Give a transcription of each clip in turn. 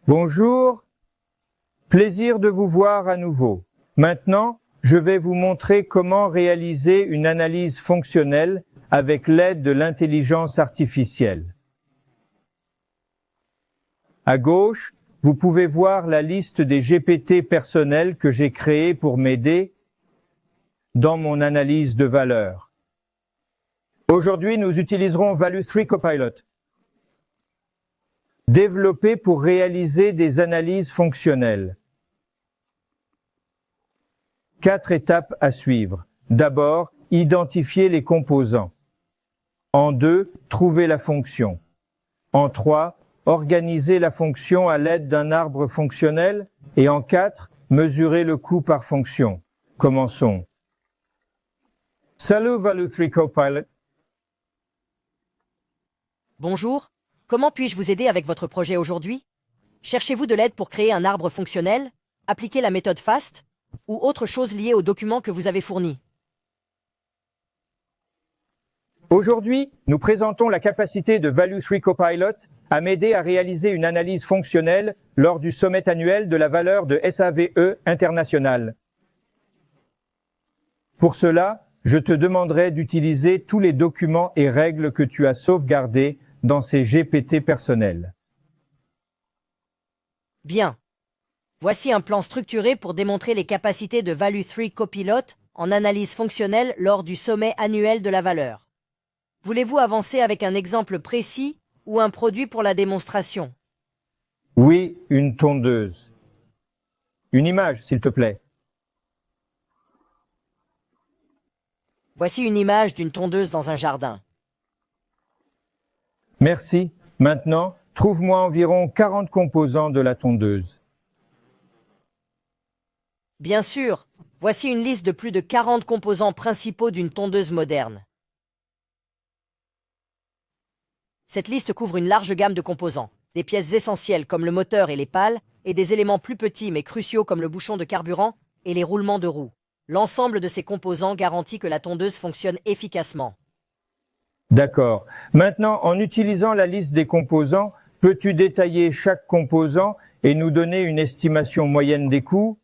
Bonjour, plaisir de vous voir à nouveau. Maintenant, je vais vous montrer comment réaliser une analyse fonctionnelle avec l'aide de l'intelligence artificielle. À gauche, vous pouvez voir la liste des GPT personnels que j'ai créés pour m'aider dans mon analyse de valeur. Aujourd'hui, nous utiliserons Value3 Copilot, développé pour réaliser des analyses fonctionnelles. 4 étapes à suivre. D'abord, identifier les composants. En 2, trouver la fonction. En 3, organiser la fonction à l'aide d'un arbre fonctionnel. Et en 4, mesurer le coût par fonction. Commençons. Salut Value3 Copilot. Bonjour, comment puis-je vous aider avec votre projet aujourd'hui? Cherchez-vous de l'aide pour créer un arbre fonctionnel, appliquer la méthode FAST, ou autre chose liée au document que vous avez fourni? Aujourd'hui, nous présentons la capacité de Value3 Copilot à m'aider à réaliser une analyse fonctionnelle lors du sommet annuel de la valeur de SAVE international. Pour cela, je te demanderai d'utiliser tous les documents et règles que tu as sauvegardés dans ces GPT personnels. Bien. Voici un plan structuré pour démontrer les capacités de Value3 Copilot en analyse fonctionnelle lors du sommet annuel de la valeur. Voulez-vous avancer avec un exemple précis ou un produit pour la démonstration? Oui, une tondeuse. Une image, s'il te plaît. Voici une image d'une tondeuse dans un jardin. Merci. Maintenant, trouve-moi environ 40 composants de la tondeuse. Bien sûr, voici une liste de plus de 40 composants principaux d'une tondeuse moderne. Cette liste couvre une large gamme de composants, des pièces essentielles comme le moteur et les pales, et des éléments plus petits mais cruciaux comme le bouchon de carburant et les roulements de roues. L'ensemble de ces composants garantit que la tondeuse fonctionne efficacement. D'accord. Maintenant, en utilisant la liste des composants, peux-tu détailler chaque composant et nous donner une estimation moyenne des coûts?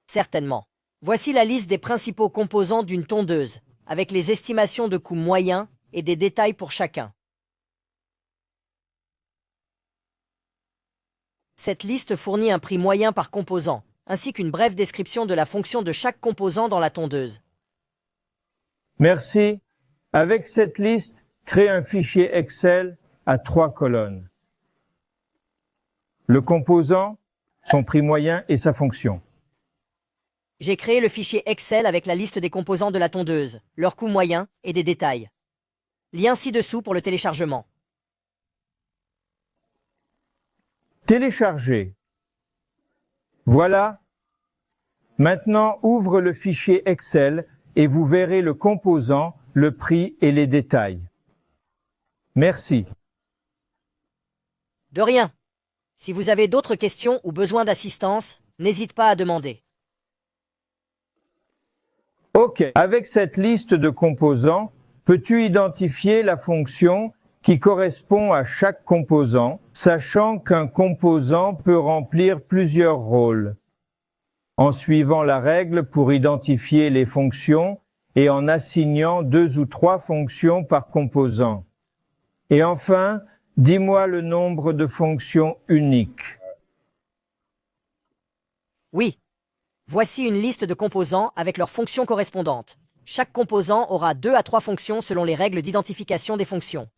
Certainement. Voici la liste des principaux composants d'une tondeuse, avec les estimations de coûts moyens et des détails pour chacun. Cette liste fournit un prix moyen par composant, ainsi qu'une brève description de la fonction de chaque composant dans la tondeuse. Merci. Avec cette liste, crée un fichier Excel à 3 colonnes. Le composant, son prix moyen et sa fonction. J'ai créé le fichier Excel avec la liste des composants de la tondeuse, leur coût moyen et des détails. Lien ci-dessous pour le téléchargement. Télécharger. Voilà. Maintenant, ouvre le fichier Excel et vous verrez le composant, le prix et les détails. Merci. De rien. Si vous avez d'autres questions ou besoin d'assistance, n'hésite pas à demander. OK. Avec cette liste de composants, peux-tu identifier la fonction qui correspond à chaque composant, sachant qu'un composant peut remplir plusieurs rôles, en suivant la règle pour identifier les fonctions et en assignant 2 ou 3 fonctions par composant. Et enfin, dis-moi le nombre de fonctions uniques. Oui. Voici une liste de composants avec leurs fonctions correspondantes. Chaque composant aura 2 à 3 fonctions selon les règles d'identification des fonctions.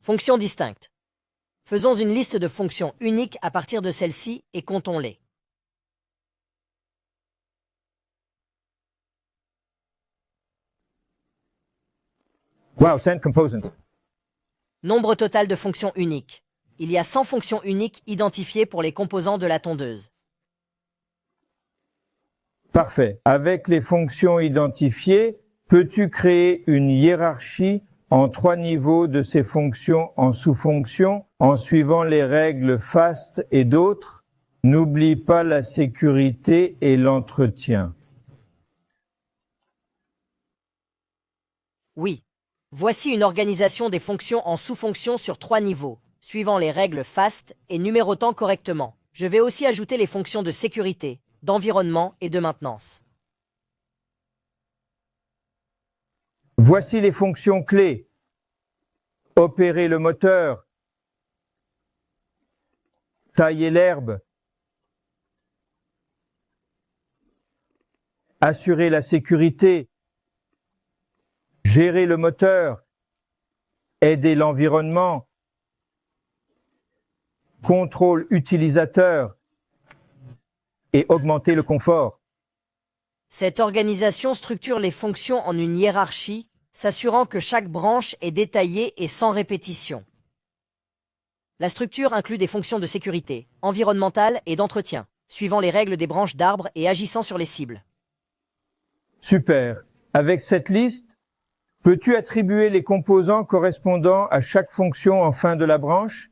Fonctions distinctes. Faisons une liste de fonctions uniques à partir de celles-ci et comptons-les. Wow, 100 composants. Nombre total de fonctions uniques. Il y a 100 fonctions uniques identifiées pour les composants de la tondeuse. Parfait. Avec les fonctions identifiées, peux-tu créer une hiérarchie en 3 niveaux de ces fonctions en sous-fonctions, en suivant les règles FAST et d'autres? N'oublie pas la sécurité et l'entretien. Oui. Voici une organisation des fonctions en sous-fonctions sur 3 niveaux, suivant les règles FAST et numérotant correctement. Je vais aussi ajouter les fonctions de sécurité, d'environnement et de maintenance. Voici les fonctions clés. Opérer le moteur, tailler l'herbe, assurer la sécurité, gérer le moteur, aider l'environnement, contrôle utilisateur et augmenter le confort. Cette organisation structure les fonctions en une hiérarchie, s'assurant que chaque branche est détaillée et sans répétition. La structure inclut des fonctions de sécurité, environnementale et d'entretien, suivant les règles des branches d'arbres et agissant sur les cibles. Super. Avec cette liste, peux-tu attribuer les composants correspondant à chaque fonction en fin de la branche?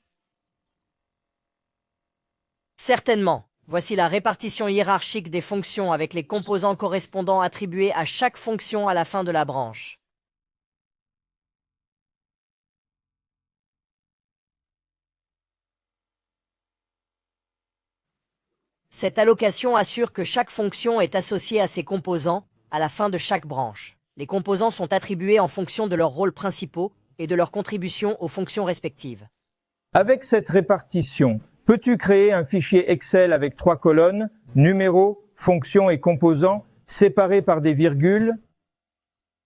Certainement. Voici la répartition hiérarchique des fonctions avec les composants correspondants attribués à chaque fonction à la fin de la branche. Cette allocation assure que chaque fonction est associée à ses composants à la fin de chaque branche. Les composants sont attribués en fonction de leurs rôles principaux et de leur contribution aux fonctions respectives. Avec cette répartition, peux-tu créer un fichier Excel avec 3 colonnes, numéros, fonctions et composants, séparés par des virgules?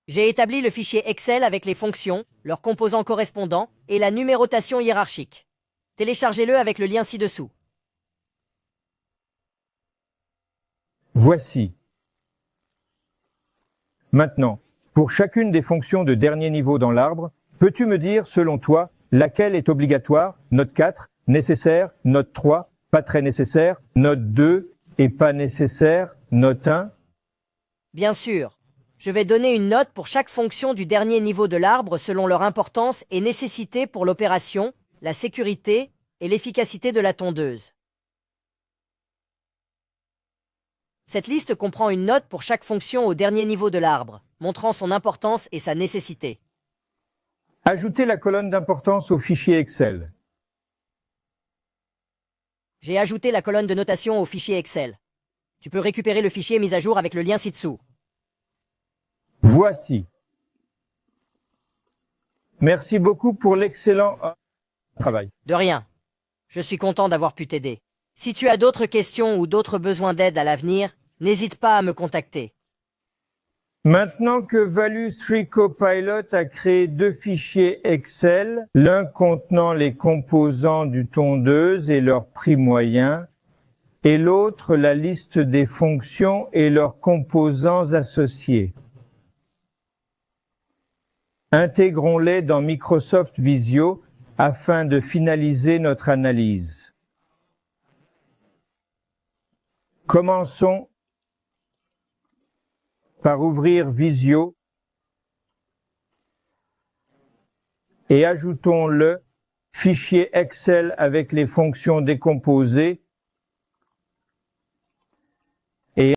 J'ai établi le fichier Excel avec les fonctions, leurs composants correspondants et la numérotation hiérarchique. Téléchargez-le avec le lien ci-dessous. Voici. Maintenant, pour chacune des fonctions de dernier niveau dans l'arbre, peux-tu me dire, selon toi, laquelle est obligatoire, note 4, nécessaire, note 3, pas très nécessaire, note 2 et pas nécessaire, note 1? Bien sûr, je vais donner une note pour chaque fonction du dernier niveau de l'arbre selon leur importance et nécessité pour l'opération, la sécurité et l'efficacité de la tondeuse. Cette liste comprend une note pour chaque fonction au dernier niveau de l'arbre, montrant son importance et sa nécessité. Ajoutez la colonne d'importance au fichier Excel. J'ai ajouté la colonne de notation au fichier Excel. Tu peux récupérer le fichier mis à jour avec le lien ci-dessous. Voici. Merci beaucoup pour l'excellent travail. De rien. Je suis content d'avoir pu t'aider. Si tu as d'autres questions ou d'autres besoins d'aide à l'avenir, n'hésite pas à me contacter. Maintenant que Value3 Copilot a créé 2 fichiers Excel, l'un contenant les composants du tondeuse et leur prix moyen, et l'autre la liste des fonctions et leurs composants associés. Intégrons-les dans Microsoft Visio afin de finaliser notre analyse. Commençons par ouvrir Visio et ajoutons le fichier Excel avec les fonctions décomposées et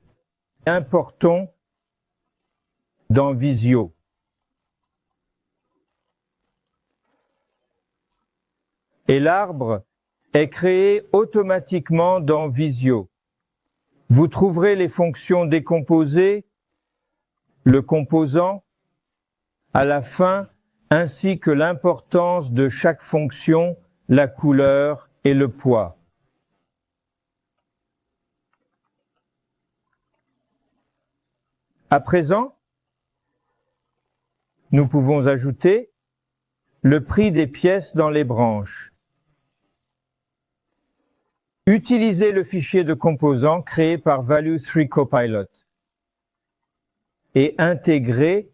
importons dans Visio. Et l'arbre est créé automatiquement dans Visio. Vous trouverez les fonctions décomposées, le composant, à la fin, ainsi que l'importance de chaque fonction, la couleur et le poids. À présent, nous pouvons ajouter le prix des pièces dans les branches. Utilisez le fichier de composants créé par Value3 Copilot et intégré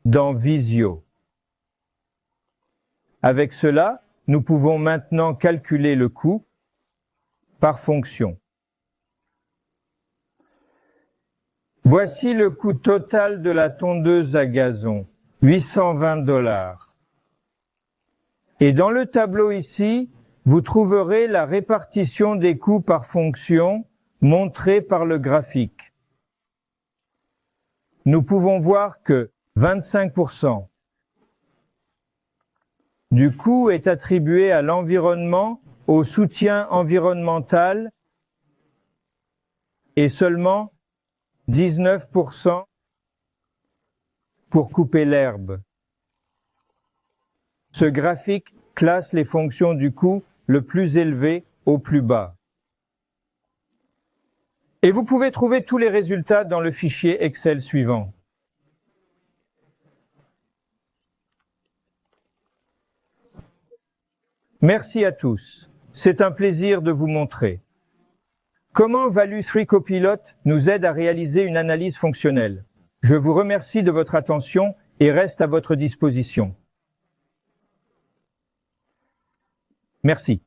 dans Visio. Avec cela, nous pouvons maintenant calculer le coût par fonction. Voici le coût total de la tondeuse à gazon, 820 $. Et dans le tableau ici, vous trouverez la répartition des coûts par fonction montrée par le graphique. Nous pouvons voir que 25%. Du coût est attribué à l'environnement, au soutien environnemental et seulement 19% pour couper l'herbe. Ce graphique classe les fonctions du coût le plus élevé au plus bas. Et vous pouvez trouver tous les résultats dans le fichier Excel suivant. Merci à tous. C'est un plaisir de vous montrer. Comment Value3 Copilot nous aide à réaliser une analyse fonctionnelle? Je vous remercie de votre attention et reste à votre disposition. Merci.